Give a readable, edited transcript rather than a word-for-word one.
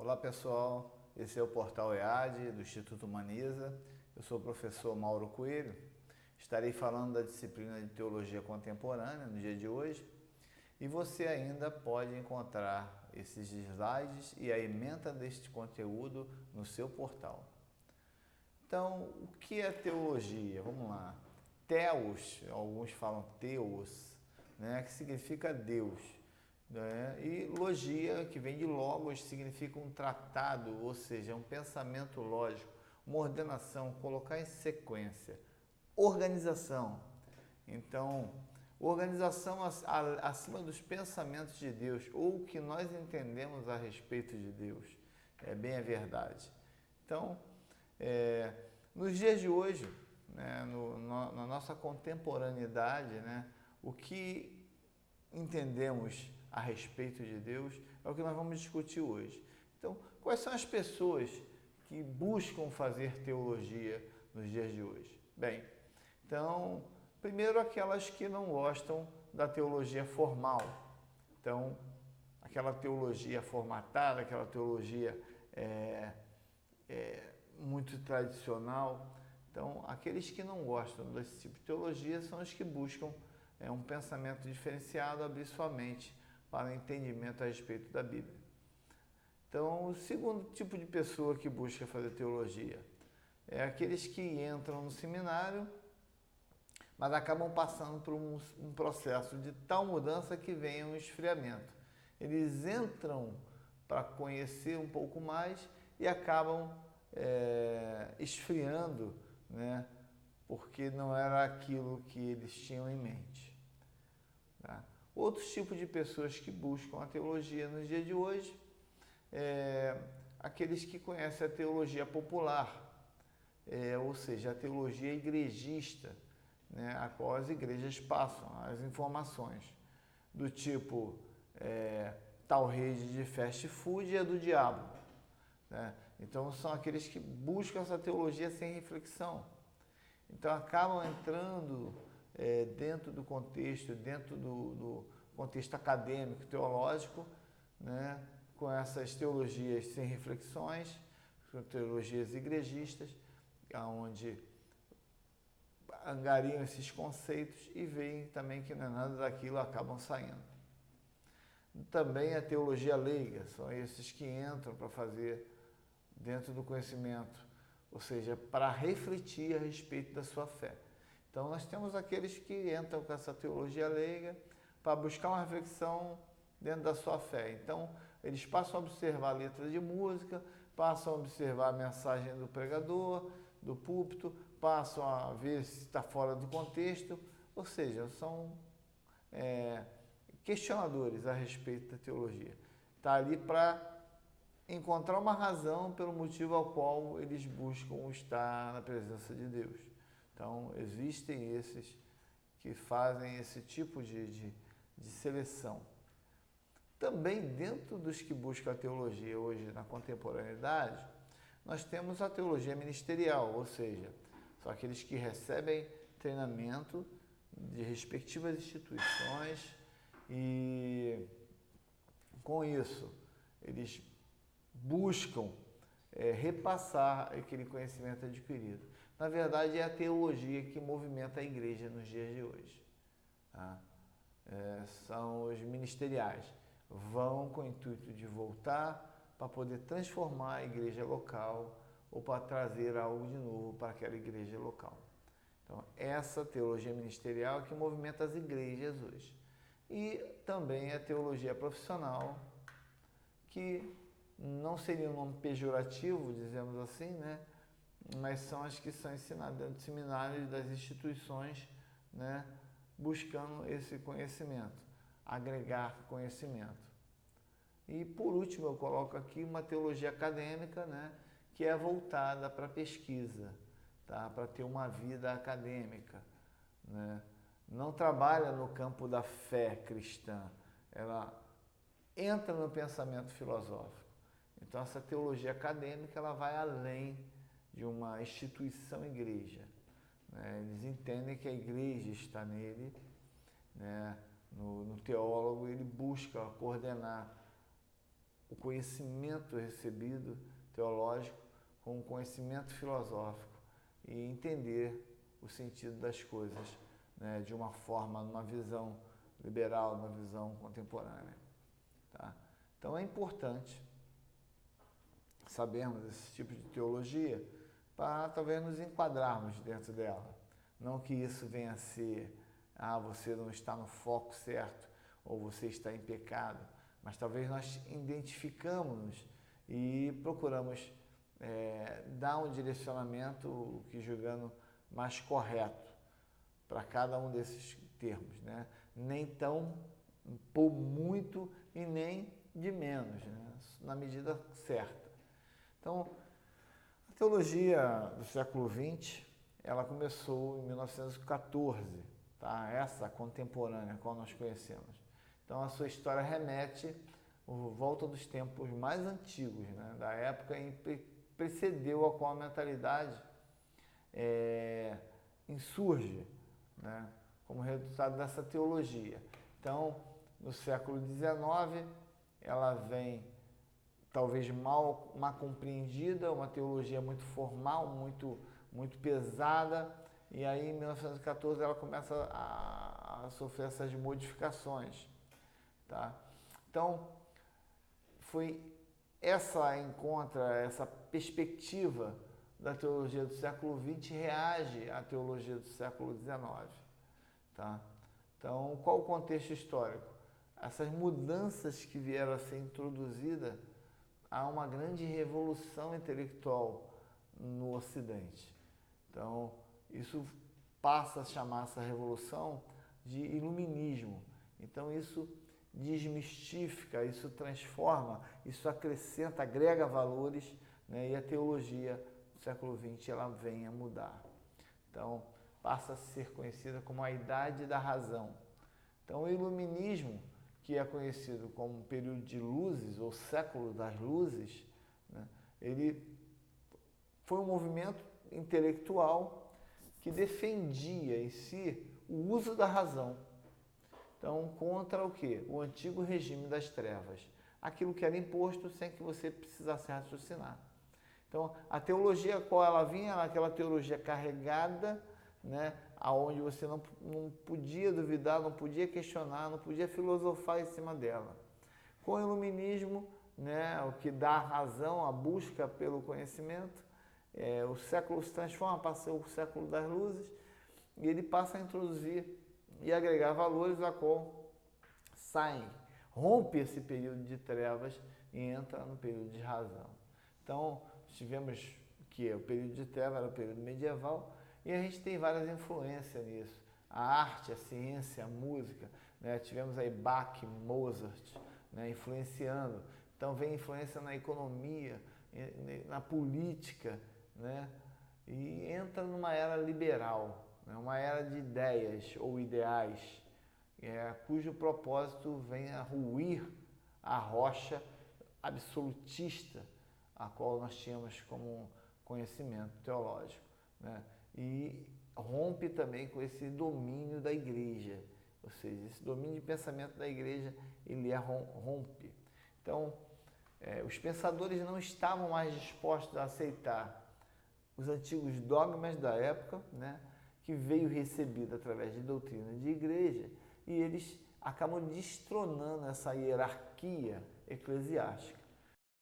Olá pessoal, esse é o Portal EAD do Instituto Humaniza. Eu sou o professor Mauro Coelho. Estarei falando da disciplina de Teologia Contemporânea no dia de hoje e você ainda pode encontrar esses slides e a ementa deste conteúdo no seu portal. Então, o que é teologia? Vamos lá. Theos, alguns falam Theos, né, que significa Deus. Né? E logia, que vem de logos, significa um tratado, ou seja, um pensamento lógico, uma ordenação, colocar em sequência. Organização. Então, organização acima dos pensamentos de Deus, ou o que nós entendemos a respeito de Deus. É bem a verdade. Então, nos dias de hoje, né, na nossa contemporaneidade, né, o que entendemos a respeito de Deus é o que nós vamos discutir hoje. Então, quais são as pessoas que buscam fazer teologia nos dias de hoje? Bem, então, primeiro aquelas que não gostam da teologia formal. Então, aquela teologia formatada, aquela teologia muito tradicional. Então, aqueles que não gostam desse tipo de teologia são os que buscam um pensamento diferenciado, abrir sua mente para o entendimento a respeito da Bíblia. Então, o segundo tipo de pessoa que busca fazer teologia é aqueles que entram no seminário, mas acabam passando por um processo de tal mudança que vem um esfriamento. Eles entram para conhecer um pouco mais e acabam esfriando, né? Porque não era aquilo que eles tinham em mente. Tá? Outros tipos de pessoas que buscam a teologia nos dias de hoje aqueles que conhecem a teologia popular, ou seja, a teologia igrejista, né, a qual as igrejas passam as informações, do tipo, tal rede de fast food é do diabo. Né? Então, são aqueles que buscam essa teologia sem reflexão. Então, acabam entrando dentro do contexto, dentro do contexto acadêmico, teológico, né, com essas teologias sem reflexões, com teologias igrejistas, onde angariam esses conceitos e veem também que não é nada daquilo, acabam saindo. Também a teologia leiga, são esses que entram para fazer dentro do conhecimento, ou seja, para refletir a respeito da sua fé. Então, nós temos aqueles que entram com essa teologia leiga para buscar uma reflexão dentro da sua fé. Então, eles passam a observar a letra de música, passam a observar a mensagem do pregador, do púlpito, passam a ver se está fora do contexto, ou seja, são questionadores a respeito da teologia. Está ali para encontrar uma razão pelo motivo ao qual eles buscam estar na presença de Deus. Então, existem esses que fazem esse tipo de seleção. Também dentro dos que buscam a teologia hoje na contemporaneidade, nós temos a teologia ministerial, ou seja, são aqueles que recebem treinamento de respectivas instituições e, com isso, eles buscam repassar aquele conhecimento adquirido. Na verdade, é a teologia que movimenta a igreja nos dias de hoje. Tá? São os ministeriais. Vão com o intuito de voltar para poder transformar a igreja local ou para trazer algo de novo para aquela igreja local. Então, essa teologia ministerial é que movimenta as igrejas hoje. E também a teologia profissional, que não seria um nome pejorativo, dizemos assim, né? Mas são as que são ensinadas dentro do seminário das instituições, né? Buscando esse conhecimento, agregar conhecimento. E por último eu coloco aqui uma teologia acadêmica, né? Que é voltada para a pesquisa, tá? Para ter uma vida acadêmica, né? Não trabalha no campo da fé cristã, ela entra no pensamento filosófico. Então, essa teologia acadêmica ela vai além de uma instituição igreja. Né? Eles entendem que a igreja está nele, né? No teólogo ele busca coordenar o conhecimento recebido teológico com o conhecimento filosófico e entender o sentido das coisas, né, de uma forma, numa visão liberal, numa visão contemporânea. Tá? Então é importante sabermos esse tipo de teologia para talvez nos enquadrarmos dentro dela. Não que isso venha a ser, você não está no foco certo ou você está em pecado, mas talvez nós identificamos e procuramos dar um direcionamento que julgando mais correto para cada um desses termos, né? Nem tão por muito e nem de menos, né? Na medida certa. Então, a teologia do século XX, ela começou em 1914, tá? Essa contemporânea, qual nós conhecemos. Então, a sua história remete à volta dos tempos mais antigos, né? Da época em que precedeu a qual a mentalidade insurge, né? Como resultado dessa teologia. Então, no século XIX, ela vem talvez mal compreendida, uma teologia muito formal, muito pesada, e aí em 1914 ela começa a sofrer essas modificações. Tá? Então, foi essa perspectiva da teologia do século XX reage à teologia do século XIX. Tá? Então, qual o contexto histórico? Essas mudanças que vieram a ser introduzidas, há uma grande revolução intelectual no Ocidente. Então, isso passa a chamar essa revolução de iluminismo. Então, isso desmistifica, isso transforma, isso acrescenta, agrega valores, né? E a teologia do século XX ela vem a mudar. Então, passa a ser conhecida como a Idade da Razão. Então, o iluminismo, que é conhecido como um período de luzes, ou século das luzes, né? Ele foi um movimento intelectual que defendia em si o uso da razão. Então, contra o quê? O antigo regime das trevas. Aquilo que era imposto sem que você precisasse raciocinar. Então, a teologia qual ela vinha era aquela teologia carregada, né, aonde você não podia duvidar, não podia questionar, não podia filosofar em cima dela. Com o iluminismo, né, o que dá razão, a busca pelo conhecimento, o século se transforma, passa o século das luzes, e ele passa a introduzir e agregar valores a qual rompe esse período de trevas e entra no período de razão. Então, tivemos que o período de trevas era o período medieval, e a gente tem várias influências nisso. A arte, a ciência, a música, né? Tivemos aí Bach, Mozart, né? Influenciando. Então vem influência na economia, na política, né? E entra numa era liberal, né? Uma era de ideias ou ideais, cujo propósito vem a ruir a rocha absolutista, a qual nós tínhamos como conhecimento teológico, né? E rompe também com esse domínio da igreja, ou seja, esse domínio de pensamento da igreja, ele rompe. Então, os pensadores não estavam mais dispostos a aceitar os antigos dogmas da época, né, que veio recebido através de doutrina de igreja, e eles acabam destronando essa hierarquia eclesiástica.